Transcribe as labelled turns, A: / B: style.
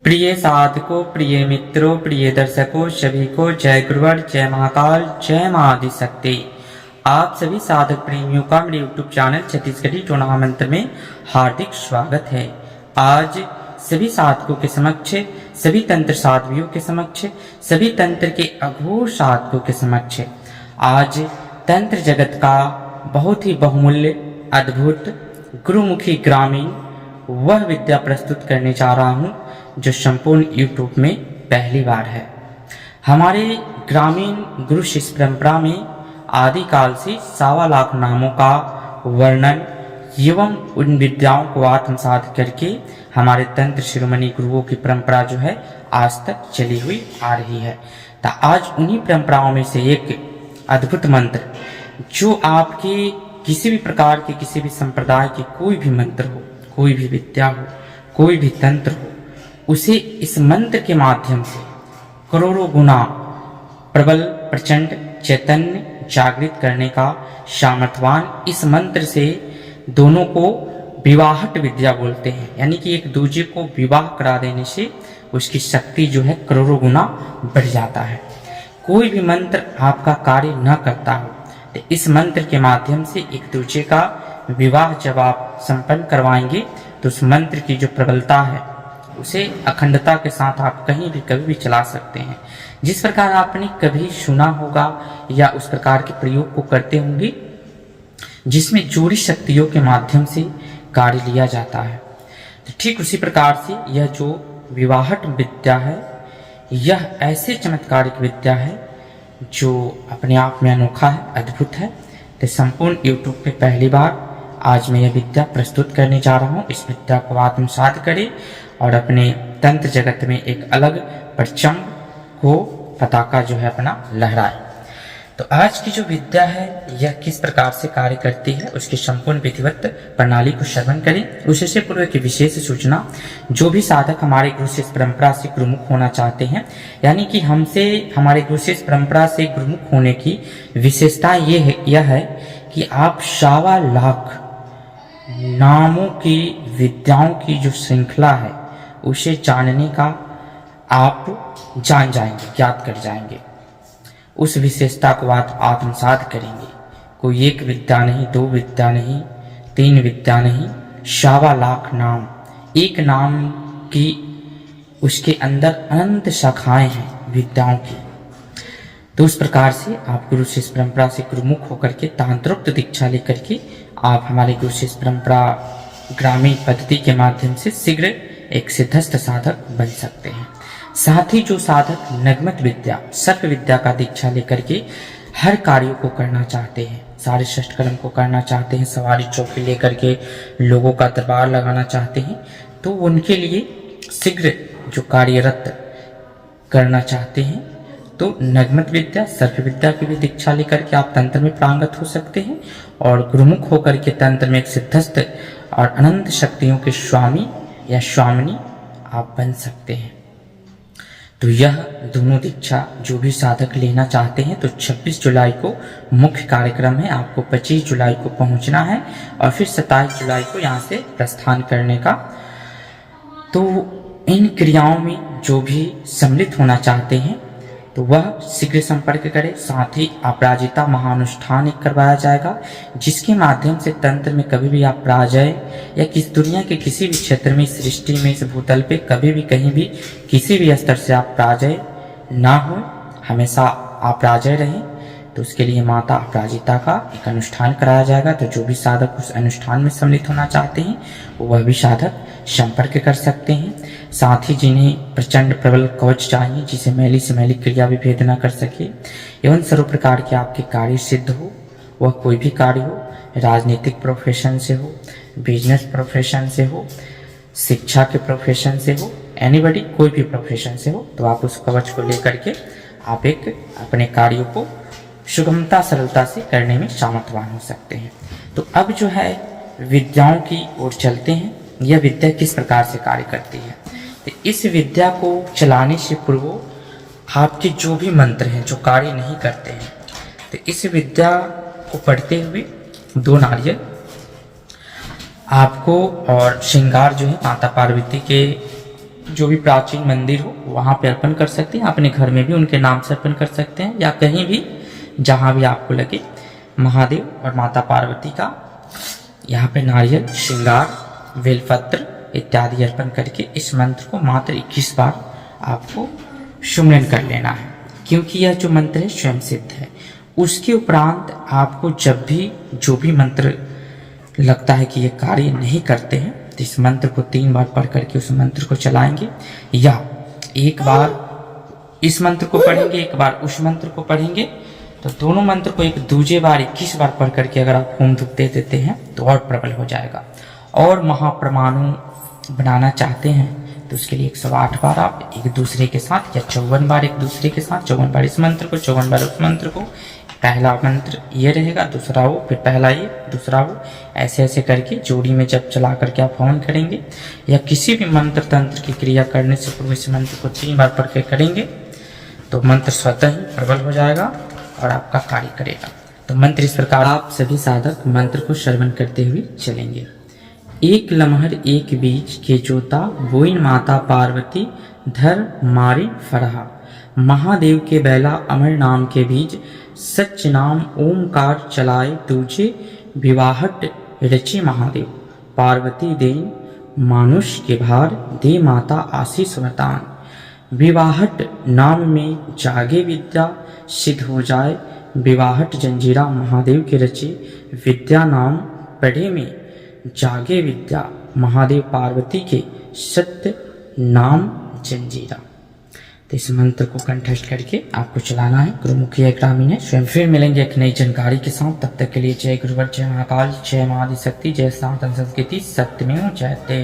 A: प्रिय साधकों, प्रिय मित्रों, प्रिय दर्शकों, सभी को जय गुरुवर, जय महाकाल, जय महाआदिशक्ति। आप सभी साधक प्रेमियों का मेरे यूट्यूब चैनल छत्तीसगढ़ी टोना मंत्र में हार्दिक स्वागत है। आज सभी साधकों के समक्ष, सभी तंत्र साधवियों के समक्ष, सभी तंत्र के अघोर साधकों के समक्ष आज तंत्र जगत का बहुत ही बहुमूल्य, अद्भुत, गुरुमुखी ग्रामीण वह विद्या प्रस्तुत करने जा रहा हूँ जो संपूर्ण यूट्यूब में पहली बार है। हमारे ग्रामीण गुरु शिष्य परंपरा में आदिकाल से 1.25 लाख नामों का वर्णन एवं उन विद्याओं को आत्मसात करके हमारे तंत्र शिरोमणि गुरुओं की परंपरा जो है आज तक चली हुई आ रही है। तो आज उन्हीं परंपराओं में से एक अद्भुत मंत्र जो आपके किसी भी प्रकार के, किसी भी संप्रदाय के कोई भी मंत्र हो, कोई भी विद्या हो, कोई भी तंत्र हो, उसे इस मंत्र के माध्यम से करोड़ों गुना प्रबल, प्रचंड, चैतन्य जागृत करने का सामर्थ्यवान इस मंत्र से दोनों को विवाहट विद्या बोलते हैं। यानी कि एक दूसरे को विवाह करा देने से उसकी शक्ति जो है करोड़ों गुना बढ़ जाता है। कोई भी मंत्र आपका कार्य न करता हो तो इस मंत्र के माध्यम से एक दूसरे का विवाह जब आप संपन्न करवाएंगे तो उस मंत्र की जो प्रबलता है उसे अखंडता के साथ आप कहीं भी कभी भी चला सकते हैं। जिस प्रकार आपने कभी सुना होगा या उस प्रकार के प्रयोग को करते होंगे जिसमें जोड़ी शक्तियों के माध्यम से कार्य लिया जाता है, तो ठीक उसी प्रकार से यह जो विवाहट विद्या है यह ऐसे चमत्कारिक विद्या है जो अपने आप में अनोखा है, अद्भुत है। तो संपूर्ण यूट्यूब पे पहली बार आज मैं यह विद्या प्रस्तुत करने जा रहा हूँ। इस विद्या को आत्मसात करें और अपने तंत्र जगत में एक अलग परचम को पताका जो है अपना लहराए। तो आज की जो विद्या है यह किस प्रकार से कार्य करती है उसकी संपूर्ण विधिवत प्रणाली को श्रवण करें। उससे पूर्व की विशेष सूचना, जो भी साधक हमारे गुरु शिष्य परंपरा से गुरुमुख होना चाहते हैं, यानी कि हमसे हमारे गुरु शिष्य परंपरा से गुरुमुख होने की विशेषता यह है कि आप 1.25 लाख नामों की विद्याओं की जो श्रृंखला है उसे जानने का आप जान जाएंगे, ज्ञात कर जाएंगे। उस विशेषता को आप आत्मसात करेंगे। कोई एक विद्या नहीं, 2 विद्या नहीं, 3 विद्या नहीं, 1.25 लाख नाम। एक नाम की उसके अंदर अनंत शाखाएं हैं विद्याओं की। तो उस प्रकार से आप गुरु शिष्य परंपरा से गुरुमुख होकर के तांत्रोक्त दीक्षा लेकर के आप हमारे गुरु शिष्य परंपरा ग्रामीण पद्धति के माध्यम से शीघ्र एक सिद्धस्थ साधक बन सकते हैं। साथ ही जो साधक नगमत विद्या, सर्प विद्या का दीक्षा लेकर के हर कार्यों को करना चाहते हैं, सारे षष्ठकर्म को करना चाहते हैं, सवारी चौकी लेकर के लोगों का दरबार लगाना चाहते हैं, तो उनके लिए शीघ्र जो कार्यरत करना चाहते हैं तो नगमत विद्या, सर्प विद्या की भी दीक्षा लेकर के आप तंत्र में प्रांगत हो सकते हैं और गुरुमुख होकर के तंत्र में एक सिद्धस्थ और अनंत शक्तियों के स्वामी या स्वामिनी आप बन सकते हैं। तो यह दोनों दीक्षा जो भी साधक लेना चाहते हैं तो 26 जुलाई को मुख्य कार्यक्रम है। आपको 25 जुलाई को पहुंचना है और फिर 27 जुलाई को यहाँ से प्रस्थान करने का। तो इन क्रियाओं में जो भी सम्मिलित होना चाहते हैं तो वह शीघ्र संपर्क करें। साथ ही अपराजिता महानुष्ठान एक करवाया जाएगा जिसके माध्यम से तंत्र में कभी भी आप पराजय या किस दुनिया के किसी भी क्षेत्र में, सृष्टि में, इस भूतल पे कभी भी कहीं भी किसी भी स्तर से आप पराजय ना हो, हमेशा आप पराजय रहें। तो उसके लिए माता अपराजिता का एक अनुष्ठान कराया जाएगा। तो जो भी साधक उस अनुष्ठान में सम्मिलित होना चाहते हैं वह भी साधक संपर्क कर सकते हैं। साथ ही जिन्हें प्रचंड प्रबल कवच चाहिए जिसे मैली से मैली क्रिया भी भेद न कर सके एवं सर्व प्रकार के आपके कार्य सिद्ध हो, वह कोई भी कार्य हो, राजनीतिक प्रोफेशन से हो, बिजनेस प्रोफेशन से हो, शिक्षा के प्रोफेशन से हो, एनीबॉडी कोई भी प्रोफेशन से हो, तो आप उस कवच को लेकर के आप एक अपने कार्यों को सुगमता सरलता से करने में सामर्थ्यवान हो सकते हैं। तो अब जो है विद्याओं की ओर चलते हैं। यह विद्या किस प्रकार से कार्य करती है। तो इस विद्या को चलाने से पूर्व आपके जो भी मंत्र हैं जो कार्य नहीं करते हैं तो इस विद्या को पढ़ते हुए 2 नारियल आपको और श्रृंगार जो है माता पार्वती के जो भी प्राचीन मंदिर हो वहाँ पे अर्पण कर सकते हैं, अपने घर में भी उनके नाम से अर्पण कर सकते हैं, या कहीं भी जहाँ भी आपको लगे महादेव और माता पार्वती का यहाँ पे नारियल, श्रृंगार, बेलपत्र इत्यादि अर्पण करके इस मंत्र को मात्र 21 बार आपको सुमरन कर लेना है, क्योंकि यह जो मंत्र है स्वयं सिद्ध है। उसके उपरांत आपको जब भी जो भी मंत्र लगता है कि ये कार्य नहीं करते हैं तो इस मंत्र को 3 बार पढ़ करके उस मंत्र को चलाएंगे, या एक बार इस मंत्र को पढ़ेंगे, एक बार उस मंत्र को पढ़ेंगे। तो दोनों मंत्र को एक दूसरे बार 21 बार पढ़ करके अगर आप होम धूप दे देते हैं तो और प्रबल हो जाएगा। और महापरमाणु बनाना चाहते हैं तो उसके लिए 108 बार आप एक दूसरे के साथ, या 54 बार एक दूसरे के साथ, 54 बार इस मंत्र को, 54 बार उस मंत्र को। पहला मंत्र ये रहेगा, दूसरा वो, फिर पहला ये, दूसरा वो, ऐसे ऐसे करके जोड़ी में जब चला करके आप हवन करेंगे, या किसी भी मंत्र तंत्र की क्रिया करने से पूर्व इस मंत्र को 3 बार पढ़ के करेंगे तो मंत्र स्वतः ही प्रबल हो जाएगा और आपका कार्य करेगा। तो मंत्र इस प्रकार, आप सभी साधक मंत्र को श्रवण करते हुए चलेंगे। एक लमहर एक बीज के जोता, बोइन माता पार्वती धर मारी फरहा। महादेव के बैला अमर नाम के बीज, सच नाम ओमकार चलाए दूजे। विवाहट रचे महादेव, पार्वती देन मानुष के भार, दे माता आशीष वरदान। विवाहट नाम में जागे विद्या, सिद्ध हो जाए विवाहट जंजीरा। महादेव के रचे विद्या नाम पढ़े में जागे विद्या, महादेव पार्वती के सत्य नाम जंजीरा। तो इस मंत्र को कंठस्थ करके आपको चलाना है। गुरुमुखी ग्रामीण है। स्वयं फिर मिलेंगे एक नई जानकारी के साथ, तब तक के लिए जय गुरुवर, जय महाकाल, जय महाआदिशक्ति, जय सनातन संस्कृति, सत्यमेव जयते।